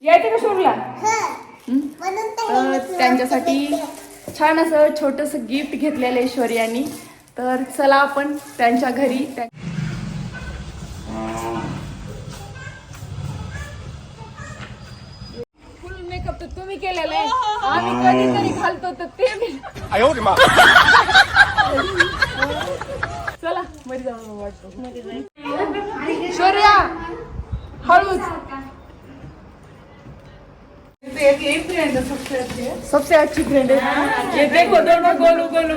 यायचं का शोरूला? त्यांच्यासाठी छान असं छोटंसं गिफ्ट घेतलेलं ऐश्वर्यानी. तर चला आपण त्यांच्या घरी. फुल मेकअप तर तुम्ही केलेला आहे, आम्ही कधीतरी घालतो तर ते मी. चला मध्ये जाऊन वाटतो. शौर्या हळूच. सबसे अच्छी फ्रेंड है ये. देखो दोनों गोलू गोलू.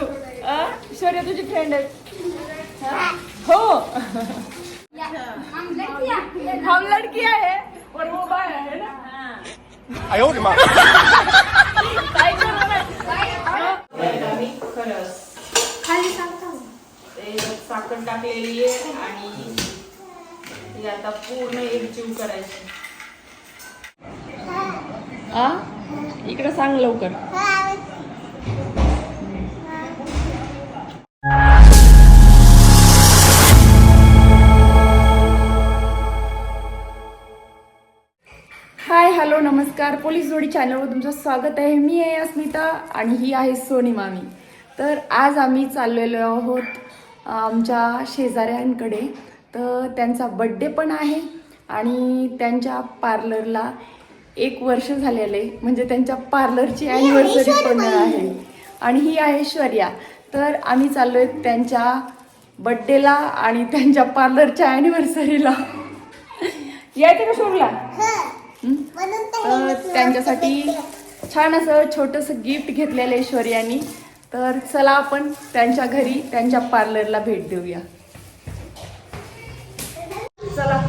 शौर्या तुझी फ्रेंड है. हो हम लड़कियां है और वो बाय है ना. साखर टाकलेली आहे आणि आता पूर्ण एकजीव करायची. इकडे सांग लवकर. हाय हॅलो नमस्कार. पोलीस जोडी चॅनलवर तुमचं स्वागत आहे. मी आहे अस्मिता आणि ही आहे सोनी मामी. तर आज आम्ही चाललेलो आहोत आमच्या शेजाऱ्यांकडे. तर त्यांचा बड्डे पण आहे आणि त्यांच्या पार्लरला 1 वर्ष झालेलं आहे, म्हणजे त्यांच्या पार्लरची ॲनिव्हर्सरी पण आहे. आणि ही आहे ऐश्वर्या. तर आम्ही चाललोय त्यांच्या बड्डेला आणि त्यांच्या पार्लरच्या ॲनिव्हर्सरीला. यायचं का शोरूला? तर त्यांच्यासाठी छान असं छोटंसं गिफ्ट घेतलेलं ऐश्वर्यानी. तर चला आपण त्यांच्या घरी त्यांच्या पार्लरला भेट देऊया. चला.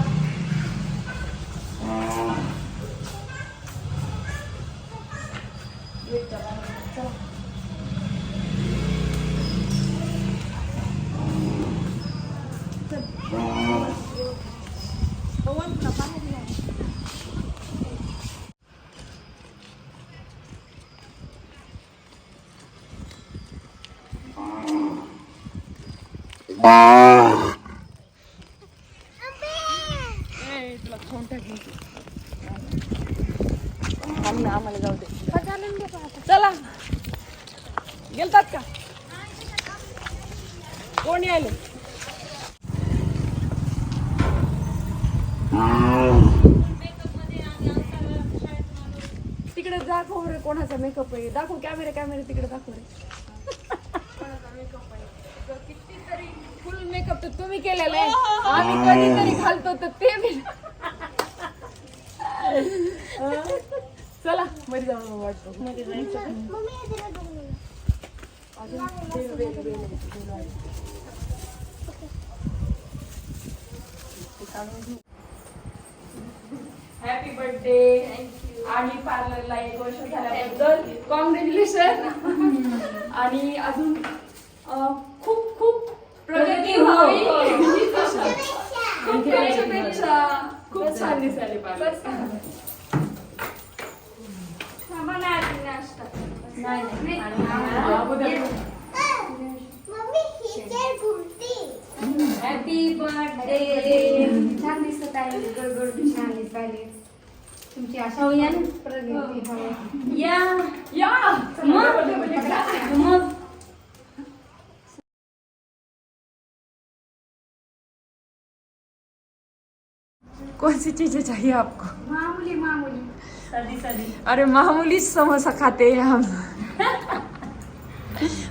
तुला खाऊन टाकेन. आम्हाला जाऊ दे. चला गेलतात का? कोणी आले? तिकडे दाखव रे कोणाचा मेकअप आहे. दाखव कॅमेरा तिकडे दाखव रे. कितीतरी फुल मेकअप तर तुम्ही केलेला आहे, आम्ही कधीतरी घालतो तर ते मी. चला मध्ये जाऊन वाटतो. Happy birthday. आणि पार्लरला 1 वर्ष झाल्याबद्दल कॉंग्रॅच्युलेशन. आणि अजून खूप खूप प्रगती व्हावी. खूप शुभेच्छा. खूप छान दिसायला पार्लर. Happy birthday. छान दिसत आहे. गडगड छान दिसायले. तुमची आशा होईया ना प्रगती व्हावी. या मग कौन सी चीजें चाहिए आपको? मामूली सदी. अरे मामूली समोसा खाते हैं हम.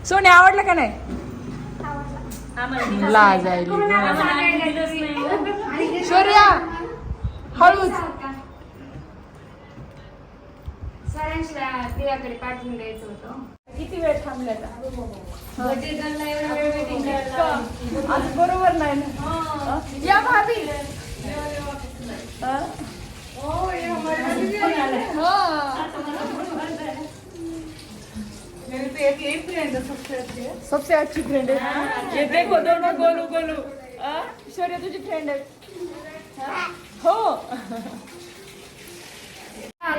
सोने आवडलं का नाही? लाजायली. शौर्या हळूच. सरांशला तिच्याकडे पाठवून द्यायचं होतं. किती वेळ थांबल्या आता? बर्थडे गर्लला एवढा वेळ वेटिंग करायला. आज बरोबर नाही ना. या भाभी. सबसे अच्छी फ्रेंड है ये. देखो दोनों गोलू गोलू. शौर्या तुझी फ्रेंड है. हो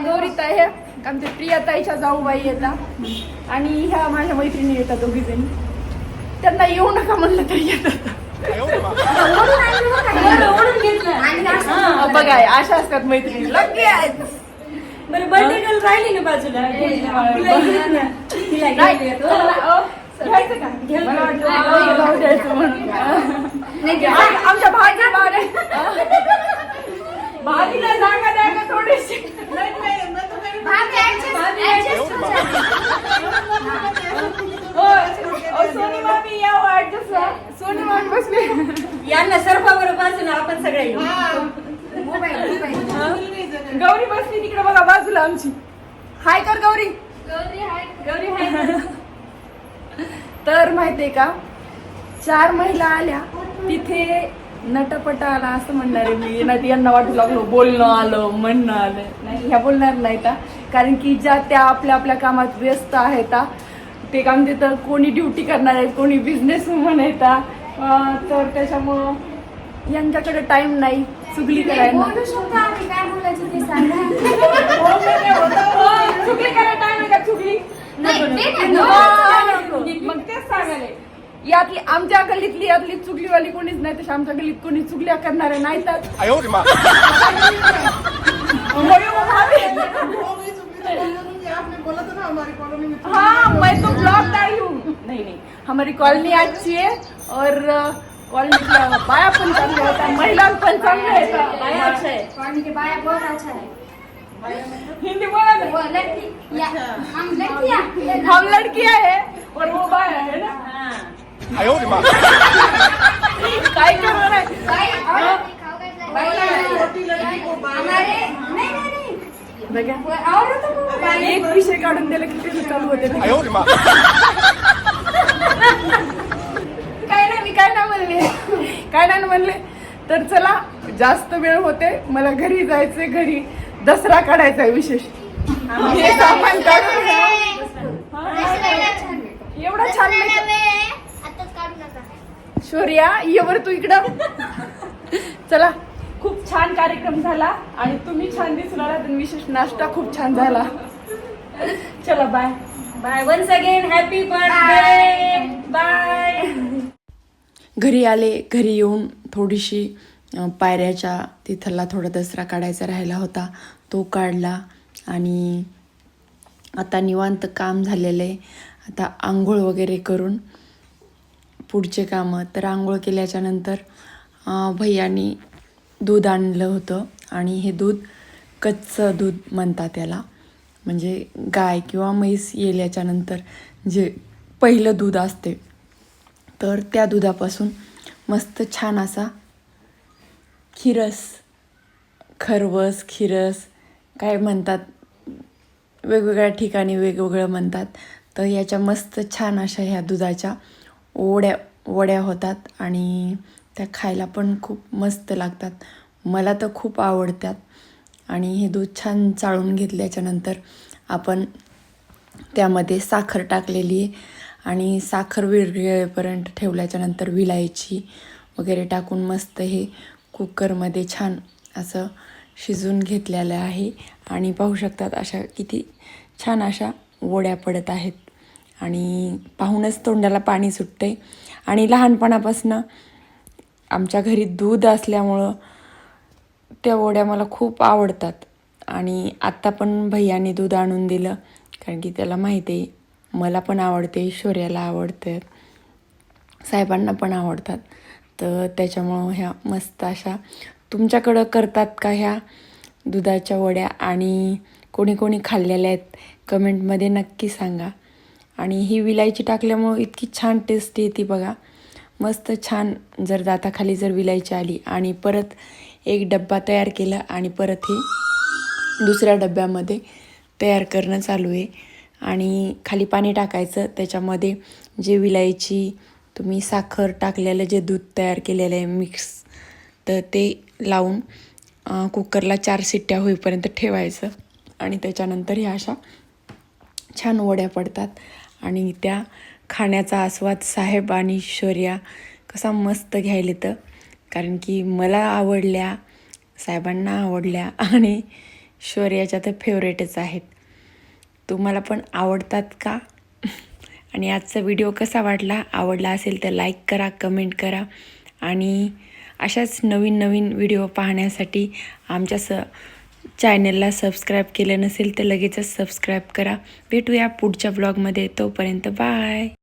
गौरीताई आहे आमच्या प्रियाताईच्या जाऊबाई येतात आणि ह्या माझ्या मैत्रिणी येतात दोघी जणी. त्यांना येऊ नका म्हणलं तरी येतात. बघा अशा असतात मैत्रिणी. लग्गे आहेत. राहिली ना बाजूला तिला नाही, घेऊन येतो. चला, घ्यायचं का? घेऊन मला वाटलं येतो. जाऊ द्यायचं म्हणून. नाही घ्या. आमच्या भाजीला जागा द्या का थोडीशी. भाभी adjust हो जाते. सोनी मामी या ऍडजस्ट व्हा. सोनी मामी बसले. यांना सर्वांवर बाजूला आपण सगळे येऊ. गौरी बसली तिकडे बघा बाजूला आमची. हाय कर गौरी. गौरी हाय. तर माहितीये का 4 महिला आल्या तिथे नटपट आला असं म्हणणार आहे मी. नाही यांना वाटू लागलो बोलणं आलं म्हणणं आलं. नाही ह्या बोलणार नाही का, कारण की ज्या त्या आपल्या आपल्या कामात व्यस्त आहेत. ते काम तिथं कोणी ड्युटी करणार आहेत, कोणी बिझनेस वुमन आहेत. तर त्याच्यामुळं यांच्याकडे टाइम नाही चुगली करायला. बोलू शकतो आम्ही, काय बोलायचं ते सांगा. चुगली करायला टाइम आहे का? चुगली नाही, ते नाही. मग तेच सांगायला यातली आमच्या गल्लीतली यातली चुगलीवाली कोणीच नाही. तशी आमच्या गल्लीत कोणी चुगल्या करणारे नाहीतात. हाँ मैं तो ब्लॉग आई हूँ. नहीं हमारी कॉलोनी अच्छी है और कॉलोनी बाया पण चांगल्या होता, महिला पण चांगल्या आहेत. बाया अच्छा है. पानी के बाया बहुत अच्छा है. हिंदी बोला ना. वो लड़की या हम लड़कियां. हम लड़कियां है और वो बाया है ना. काय करणार आहे? हमारे नहीं नहीं नहीं बघा और तो एक विषय काढून दिला की ते चालू होते. काय नाही मी काय नाही म्हणले. तर चला जास्त वेळ होते, मला घरी जायचंय. घरी दसरा काढायचा आहे विशेष. हे सामान काढून घ्या. एवढा छान शौर्या ये बरं तू इकडं. चला खूप छान कार्यक्रम झाला आणि तुम्ही छान दिसून आलात आणि विशेष नाश्ता खूप छान झाला. चला bye bye. Once again happy birthday. Bye. घरी आले. घरी येऊन थोडीशी पायऱ्याच्या तिथला थोडा दसरा काढायचा राहिला होता, तो काढला. आणि आता निवांत काम झालेलं आहे. आता आंघोळ वगैरे करून पुढचे कामं. तर आंघोळ केल्याच्या नंतर भैयानी दूध आणलं होतं आणि हे दूध कच्चं दूध म्हणतात त्याला. म्हणजे गाय किंवा म्हैस येल्याच्यानंतर जे पहिलं दूध असते तर त्या दुधापासून मस्त छान असा खरवस खिरस काय म्हणतात, वेगवेगळ्या ठिकाणी वेगवेगळं म्हणतात. तर याच्या मस्त छान अशा ह्या दुधाच्या वड्या होतात आणि त्या खायला पण खूप मस्त लागतात. मला तर खूप आवडतात. आणि हे दूध छान चाळून घेतल्याच्यानंतर आपण त्यामध्ये साखर टाकलेली आहे आणि साखर विरघळेपर्यंत ठेवल्याच्यानंतर विलायची वगैरे टाकून मस्त हे कुकरमध्ये छान असं शिजवून घेतलेलं आहे. आणि पाहू शकतात अशा किती छान अशा वड्या पडत आहेत आणि पाहूनच तोंडाला पाणी सुटते. आणि लहानपणापासून आमच्या घरी दूध असल्यामुळं त्या वड्या मला खूप आवडतात. आणि आत्ता पण भैयाने दूध आणून दिलं, कारण की त्याला माहिती आहे मला पण आवडते, शौर्याला आवडतं, साहेबांना पण आवडतात. तर त्याच्यामुळं ह्या मस्त अशा तुमच्याकडं करतात का ह्या दुधाच्या वड्या? आणि कोणी कोणी खाल्लेल्या आहेत कमेंटमध्ये नक्की सांगा. आणि ही विलायची टाकल्यामुळं इतकी छान टेस्ट येते बघा, मस्त छान. जर दाताखाली जर विलायची आली आणि परत एक डब्बा तयार केला आणि परत हे दुसऱ्या डब्यामध्ये तयार करणं चालू आहे. आणि खाली पाणी टाकायचं, त्याच्यामध्ये जे विलायची तुम्ही साखर टाकलेलं जे दूध तयार केलेलं आहे मिक्स, तर ते लावून कुकरला 4 शिट्ट्या होईपर्यंत ठेवायचं. आणि त्याच्यानंतर ह्या अशा छान वड्या पडतात आणि त्या खाण्याचा आस्वाद साहेब आणि शौर्या कसा मस्त घ्यायला तर, कारण की मला आवडल्या, साहेबांना आवडल्या आणि शौर्याच्या तर फेवरेटच आहेत. तुम्हाला पण आवडतात का? आणि आजचा व्हिडिओ कसा वाटला? आवडला असेल तर लाईक करा, कमेंट करा. आणि अशाच नवीन नवीन व्हिडिओ पाहण्यासाठी आमच्या चॅनलला सबस्क्राईब केलं नसेल तर लगेचच सबस्क्राईब करा. भेटूया पुढच्या ब्लॉगमध्ये. तोपर्यंत बाय.